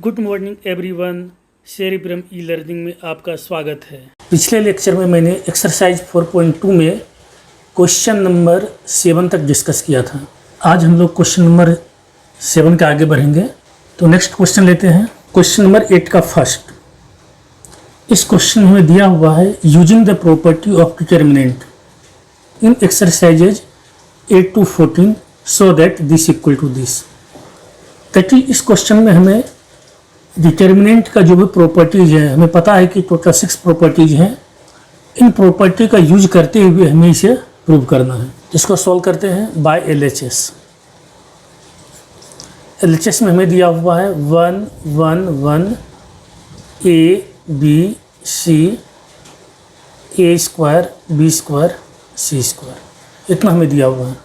Good morning everyone, cerebrum e learning में आपका स्वागत है। पिछले लेक्चर में मैंने एक्सरसाइज 4.2 में क्वेश्चन नंबर 7 तक डिस्कस किया था। आज हम लोग क्वेश्चन नंबर 7 के आगे बढ़ेंगे। तो नेक्स्ट क्वेश्चन लेते हैं, क्वेश्चन नंबर 8 का फर्स्ट। इस क्वेश्चन में दिया हुआ है using the property of determinant in exercises 8 to 14 so that this equal to this. ताकि इस क्वेश्चन में हमें डिटर्मिनेंट का जो भी प्रॉपर्टीज़ है, हमें पता है कि टोटल 6 प्रॉपर्टीज़ हैं। इन प्रॉपर्टी का यूज करते हुए हमें इसे प्रूव करना है। इसको सॉल्व करते हैं बाय LHS। LHS में हमें दिया हुआ है 1 1 1 A B C A square B square C square, इतना हमें दिया हुआ है।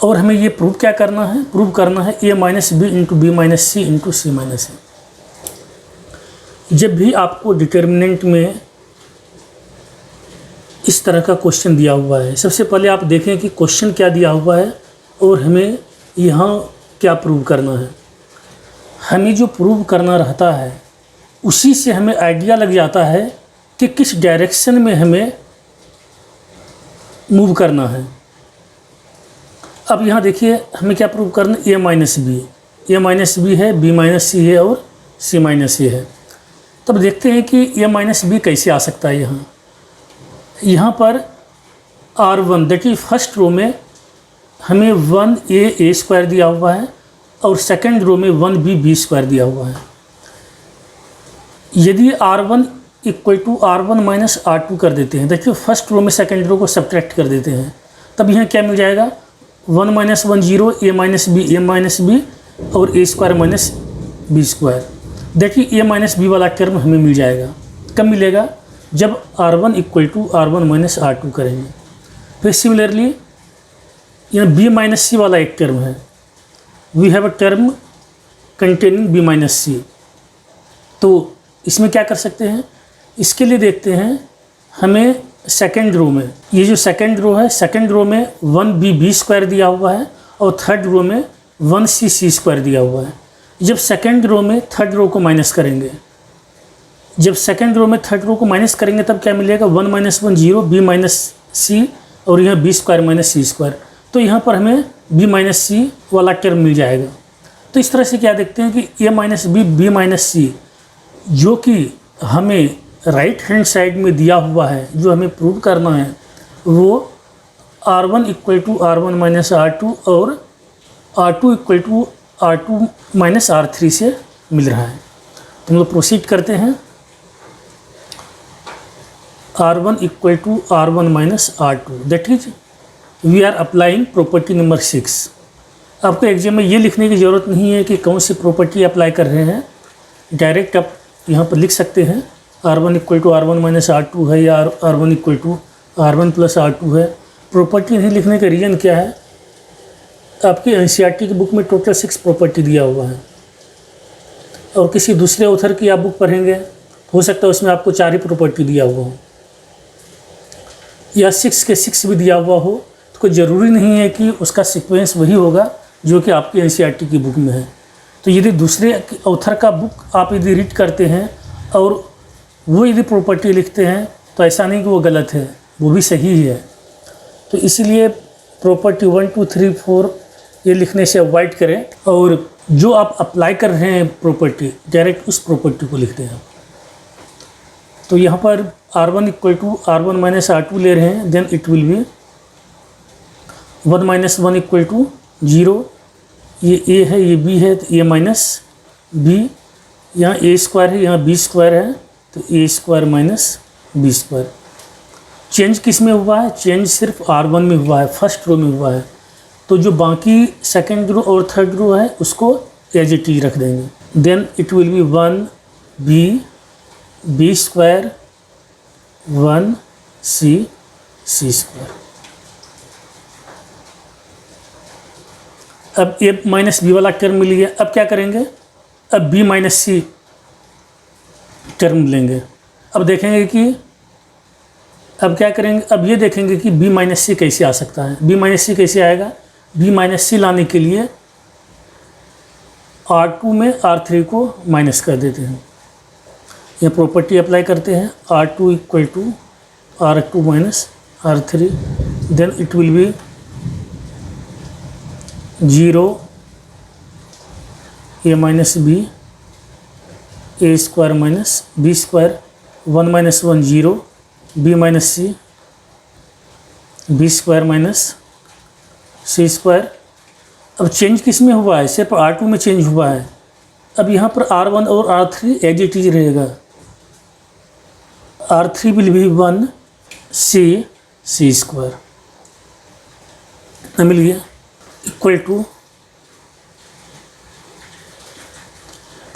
और हमें ये प्रूव क्या करना है? प्रूव करना है A minus B into B minus C into C minus A. जब भी आपको डिटर्मिनेंट में इस तरह का क्वेश्चन दिया हुआ है, सबसे पहले आप देखें कि क्वेश्चन क्या दिया हुआ है और हमें यहाँ क्या प्रूव करना है। हमें जो प्रूव करना रहता है उसी से हमें आइडिया लग जाता है कि किस डायरेक्शन में हमें मूव करना है। अब यहाँ देखिए हमें क्या प्रूव करना है, A माइनस बी है, B माइनस सी है और C माइनस सी है। तब देखते हैं कि A माइनस बी कैसे आ सकता है। यहाँ पर R1 that is first row में हमें 1A स्क्वायर दिया हुआ है और सेकंड रो में 1B B स्क्वायर दिया हुआ है। यदि R1 equal to R1 minus R2 कर देते हैं, दैट इज फर्स्ट रो में सेकंड रो को सब्ट्रैक्ट कर देते हैं, तब यहाँ क्या मिल जाएगा 1 माइनस 1 0 A माइनस बी और A square minus B square. देखिए A माइनस बी वाला टर्म हमें मिल जाएगा। कब मिलेगा? जब R1 equal to R1 minus R2 करेंगे। फिर सिमिलरली यहाँ B माइनस सी वाला एक टर्म है, we have a term containing B minus C. तो इसमें क्या कर सकते हैं? इसके लिए देखते हैं हमें सेकेंड रो में, ये जो सेकेंड रो है, सेकेंड रो में 1B B स्क्वायर दिया हुआ है और थर्ड रो में 1C C स्क्वायर दिया हुआ है। जब सेकेंड रो में थर्ड रो को माइनस करेंगे, तब क्या मिलेगा 1 माइनस 1 0 B माइनस सी और यहाँ B square minus C square. तो यहाँ पर हमें B माइनस सी वाला टर्म मिल जाएगा। तो इस तरह से क्या देखते हैं कि A minus B B minus C जो कि हमें राइट हैंड साइड में दिया हुआ है, जो हमें प्रूव करना है, वो R1 equal to R1 minus R2 और R2 equal to R2 minus R3 से मिल रहा है। तो हम लोग प्रोसीड करते हैं। R1 equal to R1 minus R2 that is we are applying property number 6। आपको एग्जाम में ये लिखने की ज़रूरत नहीं है कि कौन सी प्रॉपर्टी अप्लाई कर रहे हैं, डायरेक्ट आप यहाँ पर लिख सकते हैं R1 equal to R1 minus R2 है या R1 equal to R1 plus R2 है। प्रॉपर्टी नहीं लिखने का रीज़न क्या है? आपकी NCERT की बुक में टोटल 6 प्रॉपर्टी दिया हुआ है और किसी दूसरे ऑथर की आप बुक पढ़ेंगे, हो सकता है उसमें आपको 4 ही प्रॉपर्टी दिया हुआ हो या 6 के 6 भी दिया हुआ हो। तो कोई ज़रूरी नहीं है कि उसका सीक्वेंस वही होगा जो कि आपकी NCERT की बुक में है। तो यदि दूसरे ऑथर का बुक आप यदि रीड करते हैं और वो यदि प्रॉपर्टी लिखते हैं तो ऐसा नहीं कि वो गलत है, वो भी सही ही है। तो इसीलिए प्रॉपर्टी 1 2 3 4 ये लिखने से अवॉइड करें और जो आप अप्लाई कर रहे हैं प्रॉपर्टी, डायरेक्ट उस प्रॉपर्टी को लिखते हैं। तो यहाँ पर R1 equal to R1 minus R2 ले रहे हैं, then it will be 1 minus 1 equal to 0। ये A है, ये B है, तो A माइनस B, यहाँ A स्क्वायर है, यहाँ B स्क्वायर है, तो A square minus B square. Change किस में हुआ है? चेंज सिर्फ R1 में हुआ है, फर्स्ट रो में हुआ है। तो जो बाकी सेकंड रो और थर्ड रो है उसको एज इट इज रख देंगे। Then it will be 1B B square 1C C square. अब A माइनस बी वाला टर्म मिल गया। अब क्या करेंगे? अब B माइनस C टर्म लेंगे। अब देखेंगे कि अब क्या करेंगे? अब ये देखेंगे कि B माइनस सी कैसे आ सकता है। B माइनस सी कैसे आएगा? B माइनस सी लाने के लिए R2 में R3 को माइनस कर देते हैं। यह प्रॉपर्टी अप्लाई करते हैं, R2 equal to R2 minus R3, then it will be 0 a minus b a square minus b square, 1 minus 1 0, b minus c, b square minus c square. अब change किस में हुआ है? सिर्फ R2 में change हुआ है। अब यहाँ पर R1 और R3 एज इट इज रहेगा। R3 will be 1 c square, मिल गया, इक्वल टू,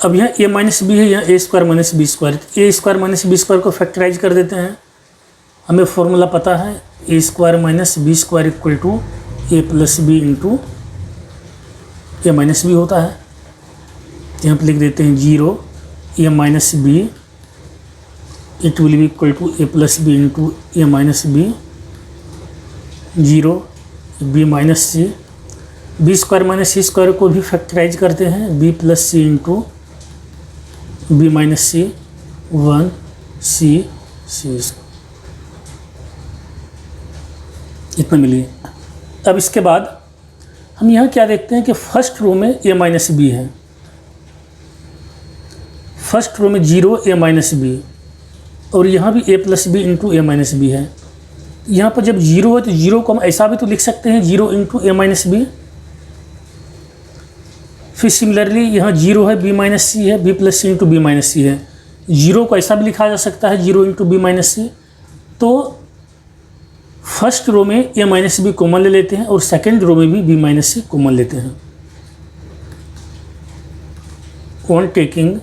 अब यहाँ a माइनस बी है, यहाँ a square minus B square, a square minus B square को फैक्टराइज कर देते हैं। हमें फॉर्मूला पता है, a square minus B square equal to a plus B into a minus B होता है। यहाँ पर लिख देते हैं 0 a minus B, it will be equal to a plus B into a minus B, 0 b minus C, B square minus C square को भी factorise करते हैं, b प्लस सी इंटू बी माइनस सी, 1 सी इतना मिलिए। अब इसके बाद हम यहाँ क्या देखते हैं कि फर्स्ट रो में a माइनस बी है, फर्स्ट रो में 0 a माइनस बी, और यहाँ भी a plus B into a minus B है। यहाँ पर जब 0 है तो 0 को हम ऐसा भी तो लिख सकते हैं, 0 इंटू a माइनस बी। फिर सिमिलरली यहाँ 0 है, b माइनस सी है, b प्लस सी इंटू बी माइनस सी है। 0 को ऐसा भी लिखा जा सकता है, 0 इंटू बी माइनस सी। तो फर्स्ट रो में a माइनस बी कॉमन ले लेते हैं और सेकेंड रो में भी b माइनस सी कॉमन लेते हैं। On taking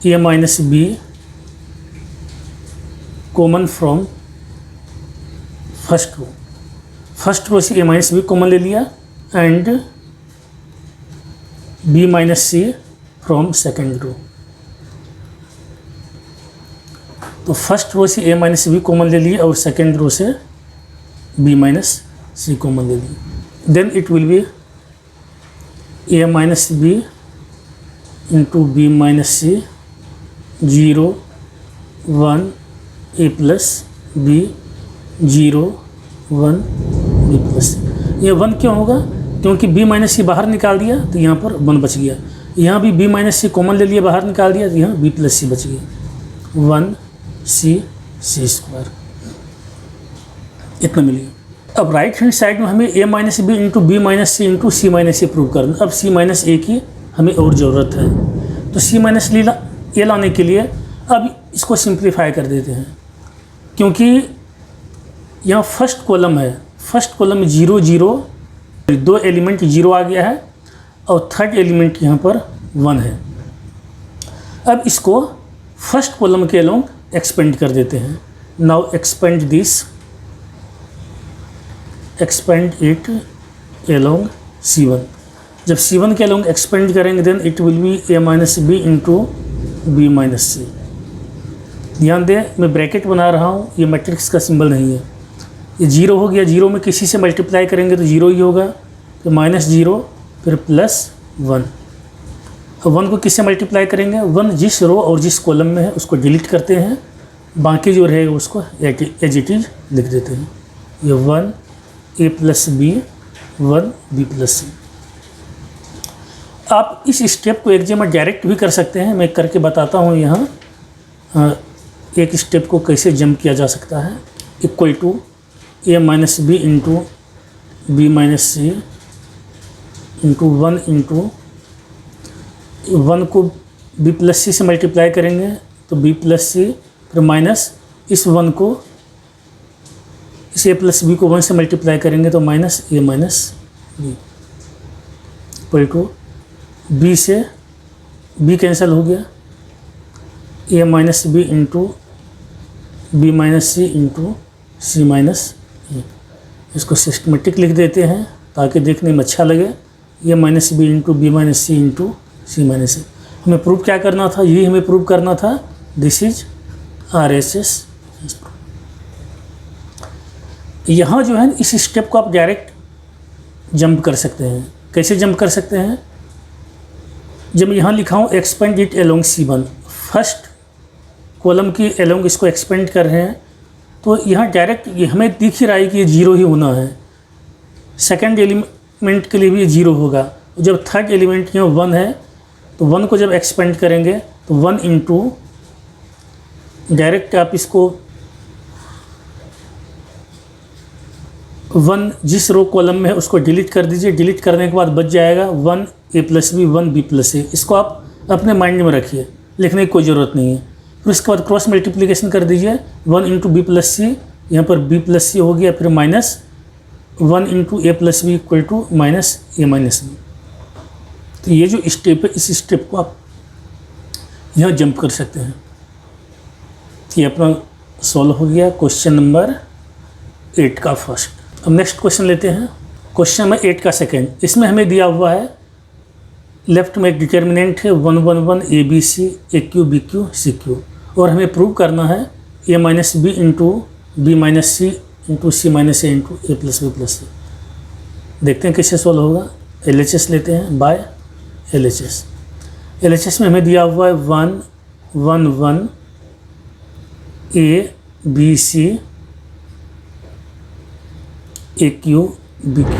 a minus B common from first row से a माइनस बी कॉमन ले लिया and b minus C from second row. तो फर्स्ट रो से a माइनस बी कॉमन ले लिए और सेकेंड रो से b माइनस सी कॉमन ले लिए। Then it will be a minus B into B minus C, 0 1 a plus B, 0 1 b plus. ये 1 क्यों होगा? क्योंकि b माइनस सी बाहर निकाल दिया तो यहाँ पर 1 बच गया। यहाँ भी b माइनस सी कॉमन ले लिया, बाहर निकाल दिया तो यहाँ b प्लस सी बच गया, 1 सी स्क्वायर इतना मिलेगा। अब राइट हैंड साइड में हमें a minus B into B minus C into C minus C prove करना। अब c माइनस ए की हमें और ज़रूरत है, तो c माइनस ए लाने के लिए अब इसको सिंप्लीफाई कर देते हैं, क्योंकि यहाँ फर्स्ट कॉलम है, फर्स्ट कॉलम में 0 0, 2 एलिमेंट 0 आ गया है और थर्ड एलिमेंट यहाँ पर 1 है। अब इसको फर्स्ट कॉलम के अलोंग एक्सपेंड कर देते हैं। Now expand this, expand it along C1। जब C1 के अलोंग एक्सपेंड करेंगे then it will be a minus B into B minus C. ध्यान दें, मैं ब्रैकेट बना रहा हूँ, ये मैट्रिक्स का सिंबल नहीं है। ये 0 हो गया, 0 में किसी से मल्टीप्लाई करेंगे तो 0 ही होगा, फिर -0 फिर +1। अब 1 को किससे मल्टीप्लाई करेंगे? 1 जिस रो और जिस कॉलम में है उसको डिलीट करते हैं, बाकी जो रहेगा उसको एज इट इज लिख देते हैं। ये 1 a plus B, 1 b plus C. आप इस स्टेप को एग्जाम में डायरेक्ट भी कर सकते हैं, मैं करके बताता हूँ यहाँ एक स्टेप को कैसे जंप किया जा सकता है। Equal to a minus B into B minus C into 1 into 1 को b प्लस सी से मल्टीप्लाई करेंगे तो b प्लस सी, फिर माइनस इस 1 को इस a प्लस बी को 1 से मल्टीप्लाई करेंगे तो minus a minus B equal to b से b कैंसिल हो गया, a minus B into B minus C into C minus A. इसको सिस्टमेटिक लिख देते हैं ताकि देखने में अच्छा लगे। a minus B into B minus C into C minus A. हमें प्रूव क्या करना था? यही हमें प्रूव करना था, दिस इज RHS। यहाँ जो है इस स्टेप को आप डायरेक्ट जंप कर सकते हैं। कैसे जंप कर सकते हैं? जब मैं यहाँ लिखा हूँ expand it along C1, first column की एलोंग इसको एक्सपेंड कर रहे हैं, तो यहाँ डायरेक्ट ये हमें दिख ही रहा है कि ये 0 ही होना है। सेकंड एलिमेंट के लिए भी ये 0 होगा। जब थर्ड एलिमेंट यहाँ 1 है तो 1 को जब एक्सपेंड करेंगे तो 1 इंटू डायरेक्ट आप इसको 1 जिस रो कॉलम में है उसको डिलीट कर दीजिए। डिलीट करने के बाद बच जाएगा 1a + b 1b + a। इसको आप अपने माइंड में रखिए, लिखने की कोई ज़रूरत नहीं है। फिर उसके बाद क्रॉस मल्टीप्लिकेशन कर दीजिए, 1 इंटू b + c, यहाँ पर b + c हो गया, फिर minus 1 into a + b equal to minus a - b। तो ये जो स्टेप है, इस स्टेप को आप यहाँ जंप कर सकते हैं। ये अपना सॉल्व हो गया क्वेश्चन नंबर 8 का फर्स्ट। अब नेक्स्ट क्वेश्चन लेते हैं, क्वेश्चन नंबर 8 का सेकेंड। इसमें हमें दिया हुआ है लेफ्ट में एक डिटर्मिनेंट है 1 1 1 ABC AQ BQ CQ, और हमें प्रूव करना है a - b into b - c into c - a into a + b + c। देखते हैं कैसे सॉल्व होगा। LHS लेते हैं बाय LHS। LHS में हमें दिया हुआ है 1 1 1 ABC AQ BQ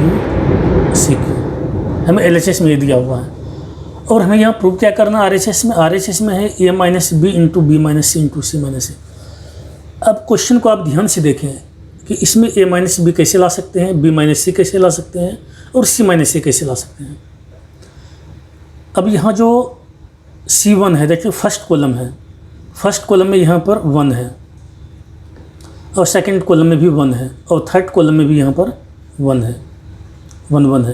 CQ, हमें LHS में ये दिया हुआ है। और हमें यहाँ प्रूव क्या करना RHS में। RHS में है a - b into b - c into c - a। अब क्वेश्चन को आप ध्यान से देखें कि इसमें a - b कैसे ला सकते हैं, b - c कैसे ला सकते हैं, और c - a कैसे ला सकते हैं। अब यहाँ जो C1 है, देखिए फर्स्ट कॉलम है, फर्स्ट कॉलम में यहाँ पर 1 है, और सेकंड कॉलम में भी 1 है, और थर्ड कॉलम में भी यहाँ पर 1 है, 1 1 है।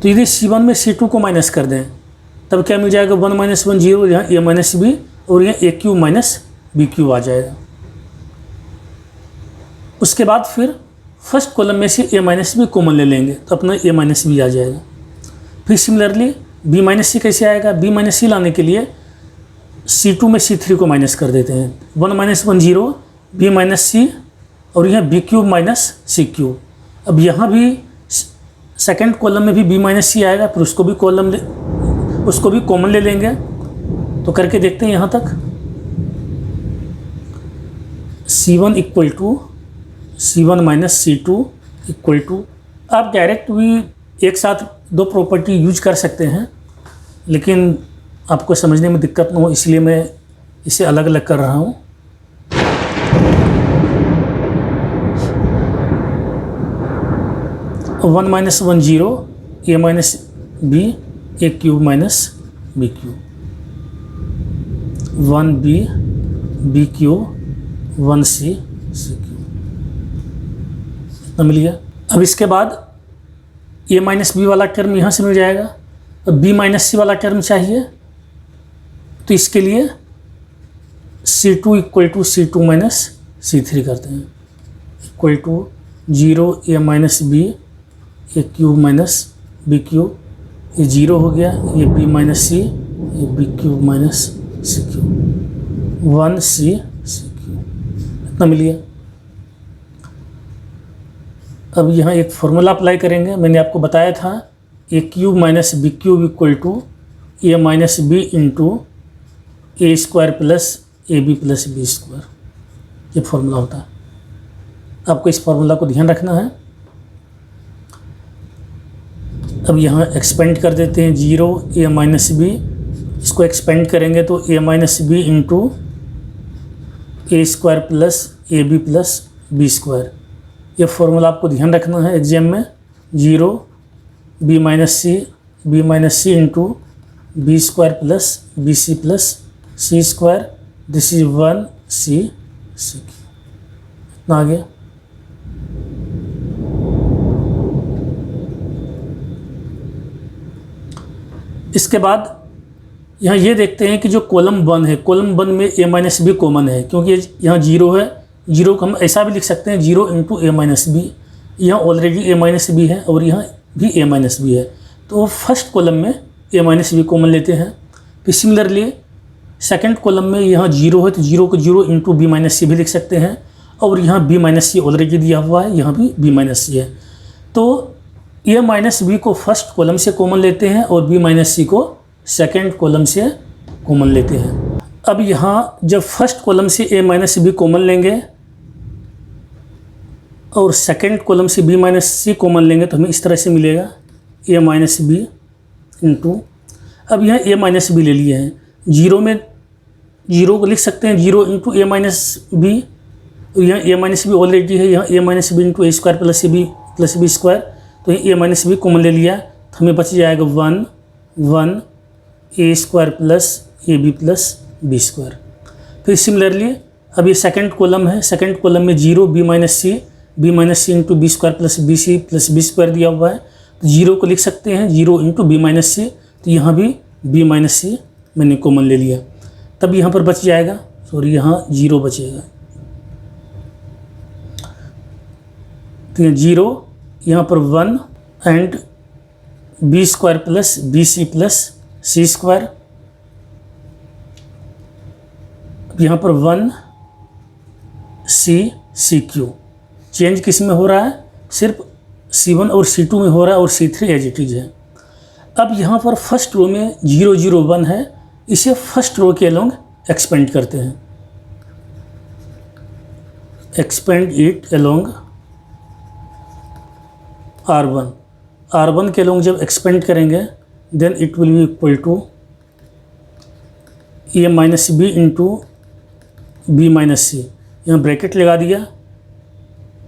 तो यदि C1 में C2 को माइनस कर दें तब क्या मिल जाएगा, 1 - 1 0, यहाँ a - b और यहाँ AQ - BQ आ जाएगा। उसके बाद फिर फर्स्ट कॉलम में से a - b कॉमन ले लेंगे तो अपना a - b आ जाएगा। फिर सिमिलरली b - c कैसे आएगा, b - c लाने के लिए C2 में C3 को माइनस कर देते हैं, 1 - 1 0 b - c और यहाँ BQ - CQ। अब यहाँ भी सेकंड कॉलम में भी b - c आएगा, फिर उसको भी कॉमन ले लेंगे। तो करके देखते हैं यहाँ तक C1 equal to C1 - C2 equal to, आप डायरेक्ट भी एक साथ दो प्रॉपर्टी यूज कर सकते हैं, लेकिन आपको समझने में दिक्कत न हो इसलिए मैं इसे अलग अलग कर रहा हूँ। तो 1 - 1 0 a - b AQ - BQ, 1b BQ 1c CQ, इतना मिल गया। अब इसके बाद a - b वाला टर्म यहाँ से मिल जाएगा। अब b - c वाला टर्म चाहिए, तो इसके लिए C2 equal to C2 - C3 करते हैं, equal to 0 a - b AQ - BQ, ये 0 हो गया, ये b - c, ये BQ - CQ, 1c CQ, इतना मिल गया। अब यहाँ एक फॉर्मूला अप्लाई करेंगे। मैंने आपको बताया था AQ - BQ equal to a - b into a² plus AB plus B², ये फॉर्मूला होता है। आपको इस फॉर्मूला को ध्यान रखना है। अब यहाँ एक्सपेंड कर देते हैं 0 a - b, इसको एक्सपेंड करेंगे तो a - b into a² plus AB plus B², ये फॉर्मूला आपको ध्यान रखना है एग्जाम में। 0 b - c into B² plus BC plus C², this is 1c CQ, इतना आ गया। इसके बाद यहाँ ये देखते हैं कि जो कॉलम 1 है, कॉलम 1 में a - b कॉमन है, क्योंकि यहाँ 0 है। 0 को हम ऐसा भी लिख सकते हैं 0 इंटू a - b, यहाँ ऑलरेडी a - b है और यहाँ भी a - b है, तो फर्स्ट कॉलम में a - b कॉमन लेते हैं। फिर सिमिलरली सेकंड कॉलम में यहाँ 0 है तो 0 को 0 इंटू b - c भी लिख सकते हैं, और यहाँ b - c ऑलरेडी दिया हुआ है, यहाँ भी b - c है, तो a - b को फर्स्ट कॉलम से कॉमन लेते हैं और b - c को सेकेंड कॉलम से कॉमन लेते हैं। अब यहाँ जब फर्स्ट कॉलम से a माइनस बी कॉमन लेंगे और सेकेंड कॉलम से b माइनस सी कॉमन लेंगे तो हमें इस तरह से मिलेगा a माइनस बी इंटू, अब यहाँ a माइनस बी ले लिए हैं, जीरो में जीरो को लिख सकते हैं, zero into a minus B, यहाँ a माइनस बी ऑलरेडी है, यहाँ a minus B into A square plus B square, तो यहाँ a माइनस बी कॉमन ले लिया तो हमें बच जाएगा 1 ए square plus A B plus B square. फिर सिमिलरली अब ये सेकंड कॉलम है, सेकंड कॉलम में जीरो बी माइनस सी into B square plus B square दिया हुआ है, तो जीरो को लिख सकते हैं zero into B minus C, तो यहाँ भी बी माइनस सी मैंने कॉमन ले लिया, तब यहाँ पर बच जाएगा, सॉरी यहाँ जीरो बचेगा, तो यहाँ जीरो, यहाँ पर 1 and B square plus C square, यहाँ पर 1 सी क्यू, चेंज किस में हो रहा है, सिर्फ C1 और C2 में हो रहा है और C3 एज इट इज है। अब यहाँ पर फर्स्ट रो में 0 0 1 है, इसे फर्स्ट रो के अलोंग एक्सपेंड करते हैं, एक्सपेंड इट अलोंग R1 के अलोंग जब एक्सपेंड करेंगे then it will be equal to A minus B into B minus C, यहाँ ब्रैकेट लगा दिया,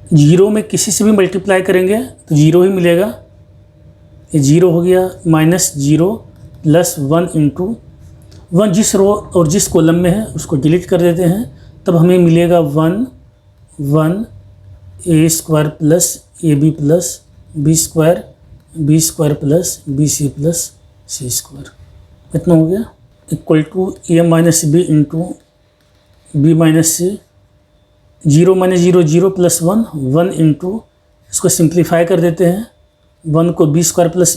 जीरो में किसी से भी मल्टीप्लाई करेंगे तो जीरो ही मिलेगा, ये जीरो हो गया, माइनस जीरो प्लस 1 इंटू 1 जिस रो और जिस कॉलम में है उसको डिलीट कर देते हैं, तब हमें मिलेगा 1 ए square plus A B plus B square plus B c square, इतना हो गया, equal to A minus B into B minus c, zero minus zero plus 1 into, इसको सिंप्लीफाई कर देते हैं, 1 को बी स्क्वायर प्लस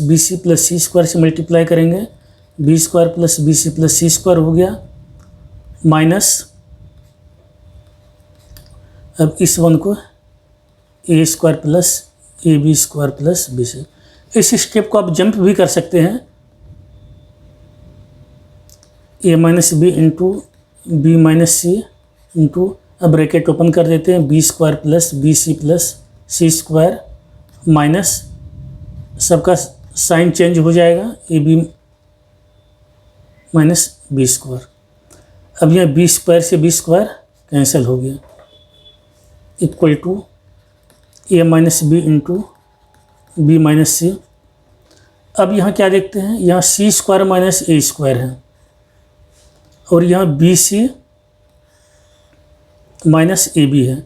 सी स्क्वायर से मल्टीप्लाई करेंगे, बी स्क्वायर प्लस सी स्क्वायर हो गया, माइनस, अब इस 1 को a square plus A b square plus B C, इस स्टेप को आप जंप भी कर सकते हैं, a minus B into B minus C into, अब ब्रैकेट ओपन कर देते हैं, बी स्क्वायर प्लस सी स्क्वायर माइनस, सबका साइन चेंज हो जाएगा, a b minus B square, अब यहाँ बी स्क्वायर से बी स्क्वायर कैंसिल हो गया, equal to A minus B into B minus c. अब यहाँ क्या देखते हैं, यहाँ सी स्क्वायर माइनस ए स्क्वायर है और यहाँ B C minus A B है,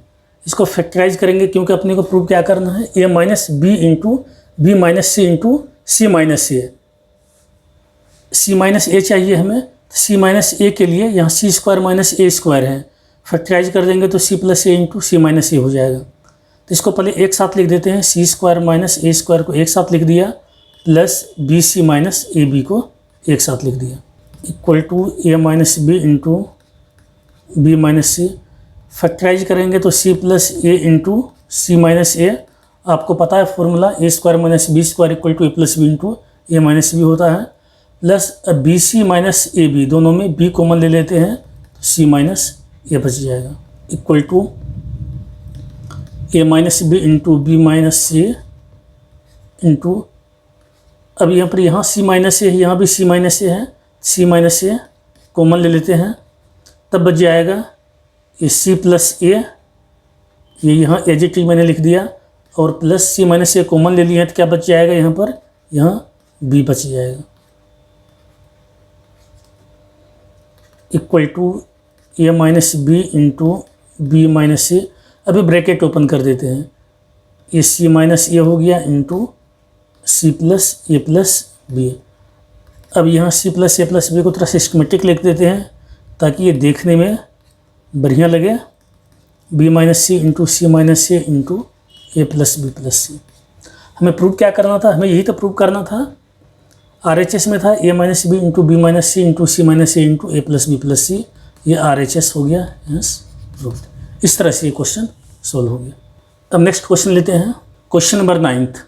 इसको फैक्टराइज करेंगे क्योंकि अपने को प्रूव क्या करना है, a minus B into B minus C into C minus c है, सी माइनस ए चाहिए हमें, सी माइनस ए के लिए यहाँ सी स्क्वायर माइनस ए स्क्वायर है, फैक्टराइज कर देंगे तो C plus A into C minus ए हो जाएगा, तो इसको पहले एक साथ लिख देते हैं, सी स्क्वायर माइनस ए स्क्वायर को एक साथ लिख दिया, plus B C minus A B को एक साथ लिख दिया, equal to A minus B into B minus C, factorise करेंगे तो C plus A into C minus A, आपको पता है formula, A square minus B square equal to A plus B into A minus B होता है, plus B C minus A B, दोनों में B common ले लेते हैं तो सी माइनस ए बच जाएगा, equal to A minus B into B minus C into, अब यहाँ पर यहाँ सी माइनस ए है, यहाँ भी सी माइनस ए है, सी माइनस ए कॉमन ले लेते हैं, तब बच जाएगा ये सी प्लस ए, ये यहाँ एजिटिव मैंने लिख दिया, और प्लस सी माइनस ए कॉमन ले लिया है तो क्या बच जाएगा यहाँ पर, यहाँ बी बच जाएगा, equal to A minus B into B minus c, अभी ब्रैकेट ओपन कर देते हैं, ये सी माइनस ए हो गया इंटू सी प्लस ए प्लस बी, अब यहाँ सी प्लस ए प्लस बी को थोड़ा सिस्टमेटिक लिख देते हैं ताकि ये देखने में बढ़िया लगे, B minus C into C minus C into a plus b plus सी, हमें प्रूव क्या करना था, हमें यही तो प्रूव करना था, RHS में था a minus B into B minus C into C minus C into a plus b plus c, ये RHS हो गया, यस प्रूव, इस तरह से ये क्वेश्चन सोल्व हो गया। अब नेक्स्ट क्वेश्चन लेते हैं, question number 9th।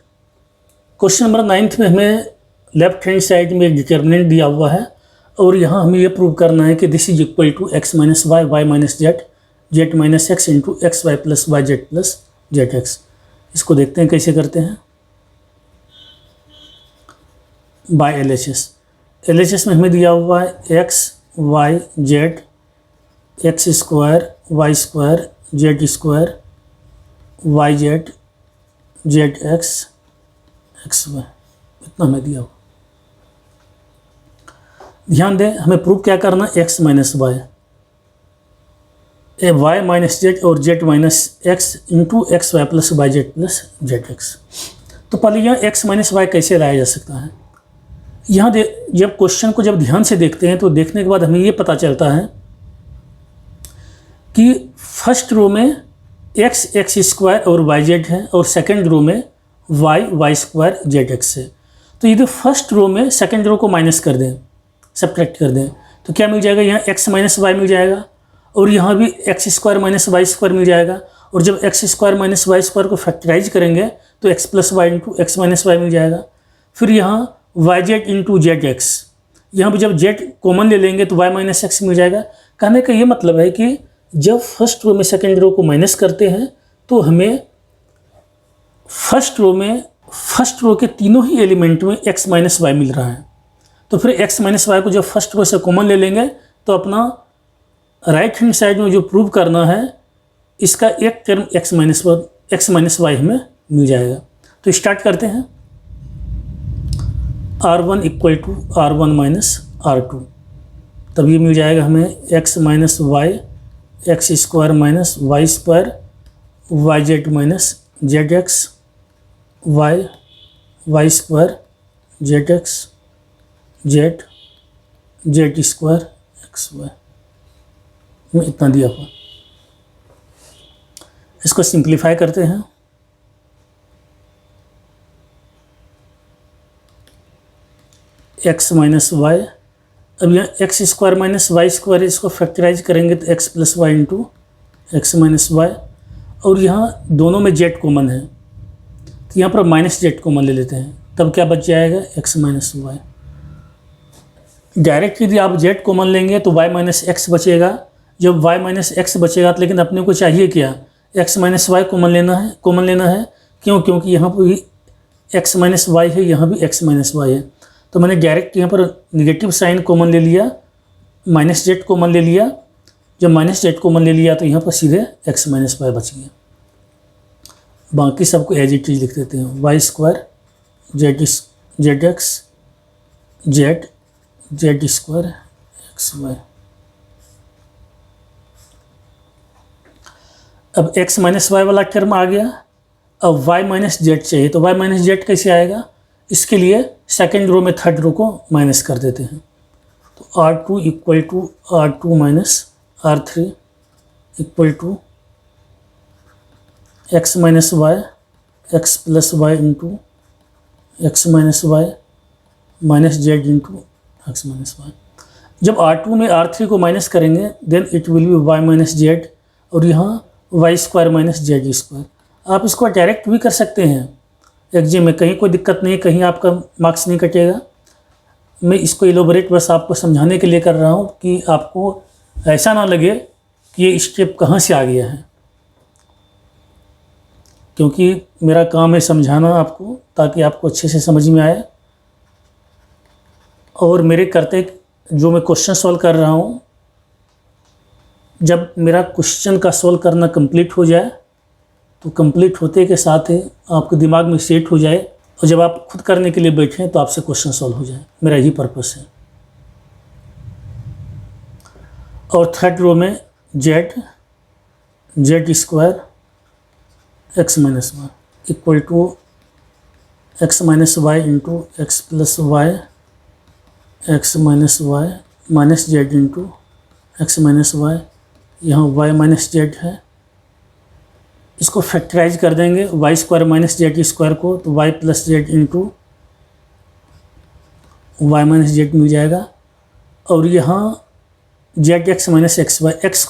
Question number 9th में हमें लेफ्ट हैंड साइड में एक डिटर्मिनेंट दिया हुआ है और यहाँ हमें ये प्रूव करना है कि this is equal to x minus Y, Y minus Z, Z minus x into x Y plus Y Z plus Z X. इसको देखते हैं कैसे करते हैं। बाय LHS, LHS में हमें दिया हुआ है x Y Z X square Y square Z square Y Z Z X X Y, इतना हमें दिया हुआ। ध्यान दें, हमें प्रूव क्या करना, x minus Y, Y minus z और z minus x into x Y plus Y Z plus Z x. तो पहले यहाँ एक्स माइनस वाई कैसे लाया जा सकता है। यहाँ जब क्वेश्चन को जब ध्यान से देखते हैं तो देखने के बाद हमें ये पता चलता है कि फर्स्ट रो में एक्स एक्स स्क्वायर और वाई जेड है और सेकेंड रो में Y Y square Z X है। तो यदि फर्स्ट रो में सेकेंड रो को माइनस कर दें, सब्ट्रैक्ट कर दें, तो क्या मिल जाएगा, यहाँ एक्स माइनस वाई मिल जाएगा और यहाँ भी x square minus y square मिल जाएगा। और जब x square minus y square को फैक्टराइज करेंगे तो x plus y into x minus y मिल जाएगा। फिर यहाँ y z into z x, यहाँ पर जब जेड कॉमन ले लेंगे तो वाई माइनस एक्स मिल जाएगा। कहने का ये मतलब है कि जब फर्स्ट रो में सेकेंड रो को माइनस करते हैं तो हमें फर्स्ट रो के तीनों ही एलिमेंट में एक्स माइनस वाई मिल रहा है। तो फिर एक्स माइनस वाई को जब फर्स्ट रो से कॉमन ले लेंगे तो अपना राइट हैंड साइड में जो प्रूव करना है इसका एक टर्म एक्स माइनस वाई हमें मिल जाएगा। तो स्टार्ट करते हैं। R1 equal to R1 minus R2, तब ये मिल जाएगा हमें x minus y x square minus y square Y z minus z x y Y square Z x z z square x y में इतना दिया हुआ। इसको सिंप्लीफाई करते हैं। एक्स माइनस वाई, अब यहाँ x square minus y square, इसको फैक्टराइज करेंगे तो x plus y into x minus y, और यहाँ दोनों में जेड कॉमन है तो यहाँ पर माइनस जेड कॉमन ले लेते हैं, तब क्या बच जाएगा, एक्स माइनस वाई। डायरेक्ट यदि आप जेड कॉमन लेंगे तो वाई माइनस एक्स बचेगा। जब वाई माइनस एक्स बचेगा तो लेकिन अपने को चाहिए क्या, एक्स माइनस वाई कॉमन लेना है। क्यों, क्योंकि यहाँ पर भी एक्स माइनस वाई है, यहाँ भी एक्स माइनस वाई है। तो मैंने डायरेक्ट यहाँ पर निगेटिव साइन कॉमन ले लिया, माइनस जेड कॉमन ले लिया। जब माइनस जेड कॉमन ले लिया तो यहाँ पर सीधे एक्स माइनस वाई बच गया। बाकी सबको एज इट इज लिख देते हैं, y square Z x z z square x y. अब एक्स माइनस वाई वाला टर्म आ गया। अब वाई माइनस जेड चाहिए, तो वाई माइनस जेड कैसे आएगा, इसके लिए सेकेंड रो में थर्ड रो को माइनस कर देते हैं। तो R2 equal to R2 minus R3 equal to x minus y x plus y into x minus y minus z into x minus y. जब R2 में R3 को minus करेंगे then it will be y minus z, और यहाँ y square minus z square. आप इसको direct भी कर सकते हैं एग्जाम में, कहीं कोई दिक्कत नहीं, कहीं आपका मार्क्स नहीं कटेगा। मैं इसको इलोबरेट बस आपको समझाने के लिए कर रहा हूँ कि आपको ऐसा ना लगे कि ये स्टेप कहाँ से आ गया है, क्योंकि मेरा काम है समझाना आपको ताकि आपको अच्छे से समझ में आए। और मेरे करते जो मैं क्वेश्चन सॉल्व कर रहा हूँ, जब मेरा क्वेश्चन का सॉल्व करना कंप्लीट हो जाए तो कंप्लीट होते के साथ ही आपके दिमाग में सेट हो जाए, और जब आप खुद करने के लिए बैठें तो आपसे क्वेश्चन सॉल्व हो जाए, मेरा यही पर्पस है। और थर्ड रो में z square x minus y equal to x minus y into x plus y x minus y minus z into x minus y. यहाँ वाई माइनस जेड है, इसको फैक्टराइज कर देंगे y square minus z square को, तो y plus z into y minus z मिल जाएगा। और यहाँ z x minus x y, x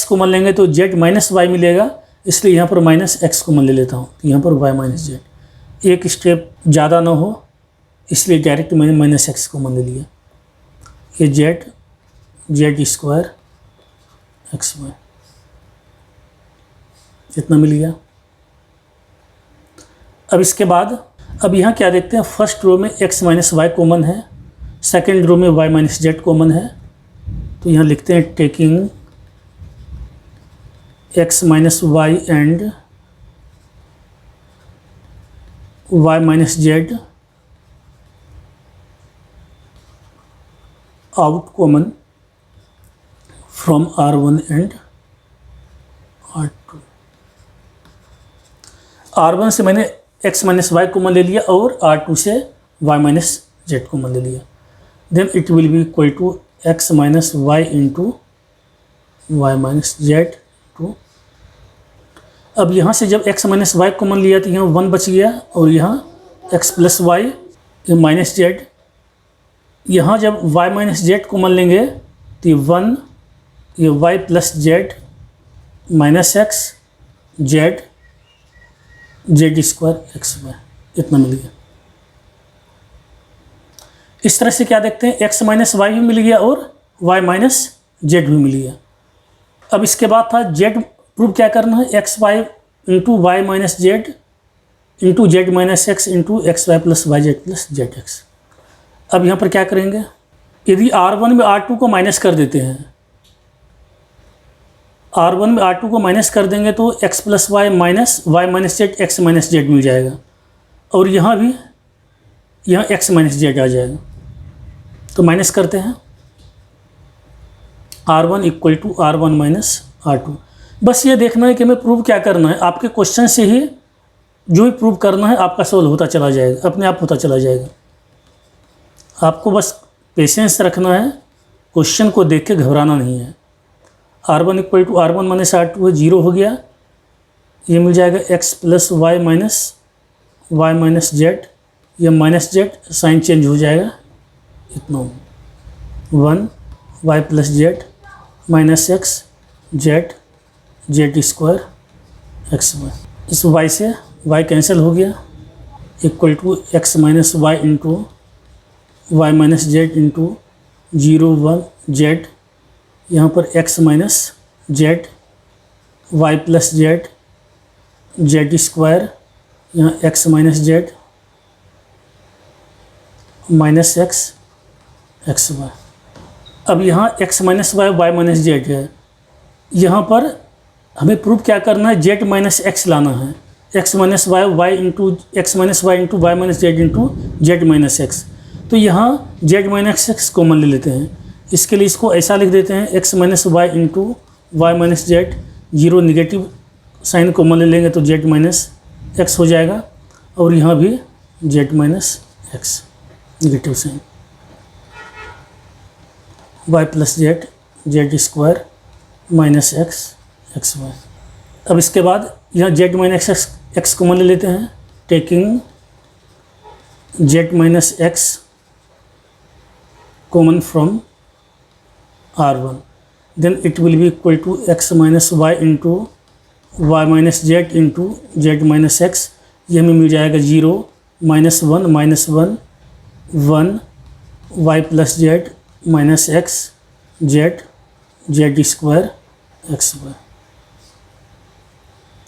common लेंगे तो जेड माइनस वाई मिलेगा, इसलिए यहाँ पर माइनस एक्स कॉमन ले लेता हूँ, तो यहाँ पर वाई माइनस जेड। एक स्टेप ज़्यादा ना हो इसलिए डायरेक्ट मैंने माइनस एक्स कॉमन ले लिया। ये जेड स्क्वायर एक्स वाई इतना मिल गया। अब इसके बाद अब यहाँ क्या देखते हैं, फर्स्ट रो में x माइनस वाई कॉमन है, सेकेंड रो में y माइनस जेड कॉमन है। तो यहाँ लिखते हैं taking x minus y and y minus z out common from R1 and R2। R1 से मैंने x माइनस वाई कॉमन ले लिया और R2 से y माइनस जेड कॉमन ले लिया। Then it will be equal to x minus y into y minus z two. अब यहाँ से जब x माइनस वाई कॉमन लिया तो यहाँ 1 बच गया और यहाँ x प्लस वाई ये माइनस जेड। यहाँ जब y माइनस जेड कॉमन लेंगे तो ये 1 ये y plus z minus x z square x Y इतना मिल गया। इस तरह से क्या देखते हैं, x माइनस वाई भी मिल गया और y माइनस जेड भी मिल गया। अब इसके बाद था जेड प्रूव क्या करना है, x y into y minus z into z minus x into x Y plus Y Z plus Z x. अब यहाँ पर क्या करेंगे, यदि R1 में R2 को माइनस कर देते हैं, R1 में R2 को माइनस कर देंगे तो x plus y minus z x minus z मिल जाएगा और यहाँ भी यहाँ x माइनस जेड आ जाएगा। तो माइनस करते हैं, R1 equal to R1 minus R2। बस ये देखना है कि हमें प्रूव क्या करना है। आपके क्वेश्चन से ही जो भी प्रूव करना है आपका सॉल्व होता चला जाएगा, अपने आप होता चला जाएगा। आपको बस पेशेंस रखना है, क्वेश्चन को देख के घबराना नहीं है। R1 equal to R1 minus R2 है, 0 हो गया। ये मिल जाएगा x plus y minus z, ये माइनस जेड साइन चेंज हो जाएगा, इतना 1 y plus z minus x z square x y. इस y से y कैंसिल हो गया, equal to x minus y into y minus z into 0 1 z, यहाँ पर x minus z y plus z square, यहाँ x minus z minus x y. अब यहाँ x minus y minus z है, यहाँ पर हमें प्रूव क्या करना है, जेड माइनस एक्स लाना है। x minus y into x minus y into y minus z into z minus x. तो यहाँ जेड माइनस एक्स कॉमन ले लेते हैं। इसके लिए इसको ऐसा लिख देते हैं, x minus y into y minus z, 0 negative sign common ले लेंगे तो जेड माइनस एक्स हो जाएगा और यहाँ भी z minus x negative sign, y plus z square minus x y. अब इसके बाद यहाँ जेड माइनस एक्स कॉमन ले लेते हैं, taking z minus x common from R1, then it will be equal to x minus y into y minus z into z minus x. ये हमें मिल जाएगा 0 minus 1 1 y plus z minus x z square x Y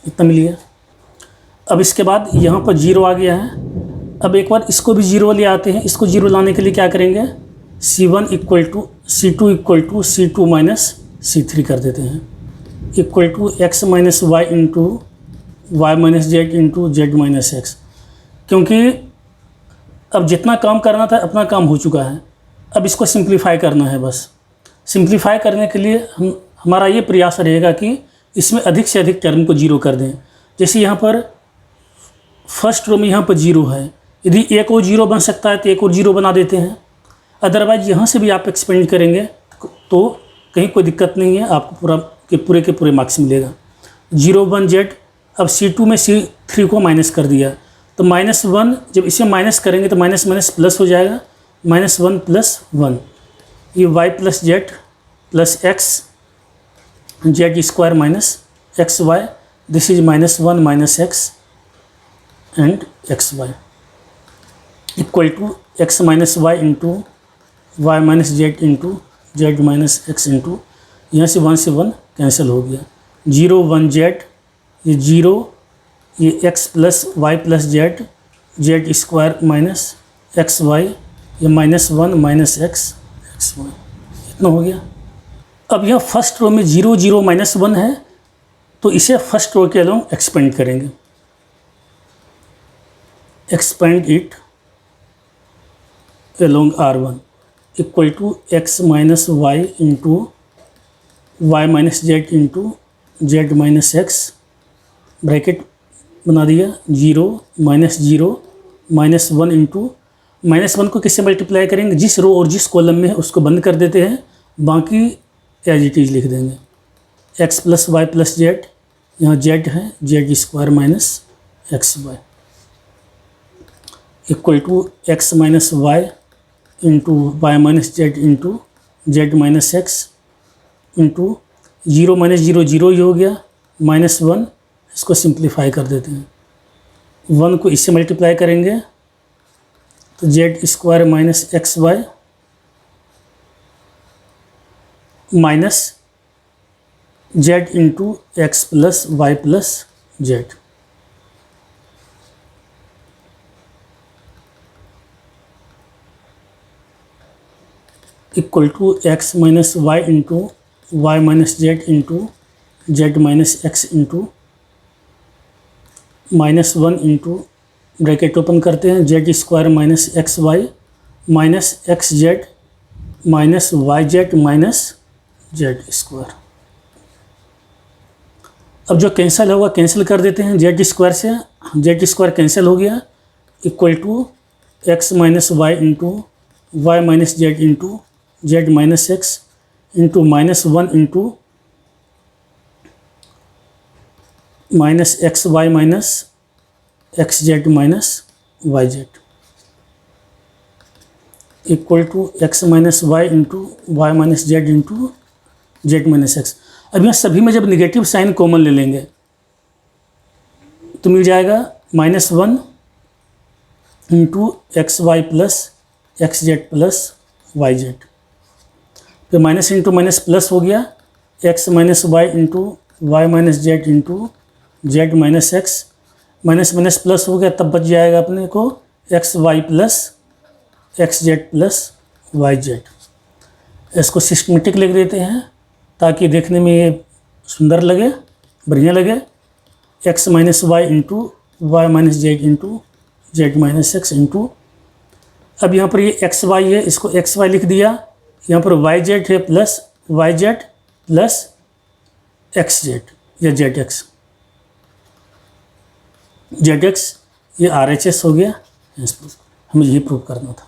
इतना मिल गया। अब इसके बाद यहाँ पर 0 आ गया है। अब एक बार इसको भी 0 ले आते हैं। इसको 0 लाने के लिए क्या करेंगे, C1 equal to C2 equal to C2 minus C3 कर देते हैं, equal to x minus y into y minus z into z minus x. क्योंकि अब जितना काम करना था अपना काम हो चुका है, अब इसको सिंप्लीफाई करना है। बस सिंप्लीफाई करने के लिए हमारा ये प्रयास रहेगा कि इसमें अधिक से अधिक टर्म को 0 कर दें। जैसे यहाँ पर फर्स्ट रो में यहाँ पर 0 है, यदि एक और 0 बन सकता है तो एक और 0 बना देते हैं। अदरवाइज यहाँ से भी आप एक्सपेंड करेंगे तो कहीं कोई दिक्कत नहीं है, आपको पूरे के पूरे मार्क्स मिलेगा। 0 1 जेड, अब C2 में C3 को माइनस कर दिया तो -1, जब इसे माइनस करेंगे तो माइनस माइनस प्लस हो जाएगा, -1 प्लस 1, ये y plus z plus x z square minus x y, this is -1 minus x and x y equal to x minus y into y minus z into z minus x into, यहाँ से 1 cancel हो गया, 0 1 Z, ये 0, ये x plus y plus z, z square minus x y, ये -1 minus x X Y, इतना हो गया। अब यह फर्स्ट रो में 0 0 -1 है, तो इसे फर्स्ट रो के अलोंग एक्सपेंड करेंगे, expand it along R1 equal to x minus y into y minus z into z minus x, bracket बना दिया, 0 -1 इंटू -1 को किससे मल्टीप्लाई करेंगे, जिस रो और जिस कॉलम में है उसको बंद कर देते हैं, बाकी एज इट इज लिख देंगे, x plus y plus z, यहाँ जेड है, z square minus x y equal to x minus y into y minus z into z minus x into 0 -0 0 ही हो गया, -1, इसको सिंप्लीफाई कर देते हैं, 1 को इससे मल्टीप्लाई करेंगे तो z square minus x y minus z into x plus y plus z, equal to x minus y into y minus z into z minus x into -1 into bracket open करते हैं, z square minus x y minus x z minus y z minus z square. अब जो cancel होगा cancel कर देते हैं, z square से z square cancel हो गया, equal to x minus y into y minus z into z minus x into -1 into minus x y minus x z minus y z equal to x minus y into y minus z into z minus x. अब यहाँ सभी में जब negative sign common ले लेंगे तो मिल जाएगा -1 into x Y plus x z plus Y z, फिर माइनस इंटू माइनस प्लस हो गया, x minus y into y minus z into z minus x, minus minus plus हो गया, तब बच जाएगा अपने को x Y plus x z plus Y z. इसको सिस्टमेटिक लिख देते हैं ताकि देखने में ये सुंदर लगे, बढ़िया लगे, x minus y into y minus z into z minus x into, अब यहाँ पर ये एक्स वाई है, इसको एक्स वाई लिख दिया, यहाँ पर वाई जेड है plus Y Z plus x z या जेड एक्स, जेड एक्स ये RHS हो गया, हमें ये प्रूव करना था।